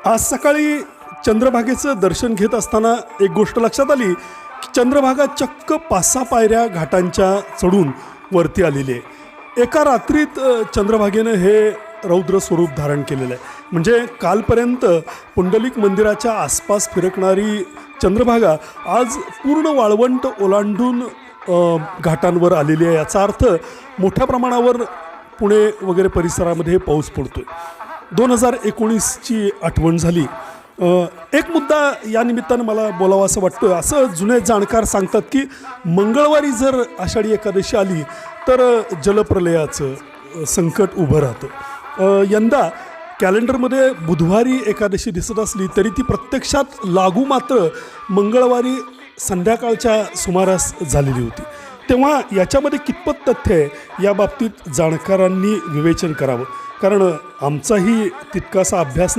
आज सकाळी चंद्रभागेचं दर्शन घेत असताना एक गोष्ट लक्षात आली की चंद्रभागा चक्क 5-6 पायऱ्या घाटांच्या चढून वरती आलेली आहे. एका रात्रीत चंद्रभागेनं हे रौद्र स्वरूप धारण केलेलं आहे. म्हणजे कालपर्यंत पुंडलिक मंदिराच्या आसपास फिरकणारी चंद्रभागा आज पूर्ण वाळवंट ओलांडून घाटांवर आलेली आहे. याचा अर्थ मोठ्या प्रमाणावर पुणे वगैरे परिसरामध्ये पाऊस पडतोय. 2019ची आठवण झाली. एक मुद्दा या निमित्तानं मला बोलावा असं वाटतं. असं जुने जाणकार सांगतात की मंगळवारी जर आषाढी एकादशी आली तर जलप्रलयाचं संकट उभं राहतं. यंदा कॅलेंडरमध्ये बुधवारी एकादशी दिसत असली तरी ती प्रत्यक्षात लागू मात्र मंगळवारी संध्याकाळच्या सुमारास झालेली होती. तेव्हा याच्यामध्ये कितपत तथ्य आहे या बाबतीत जाणकारांनी विवेचन करावं, कारण आमचाही तितकासा अभ्यास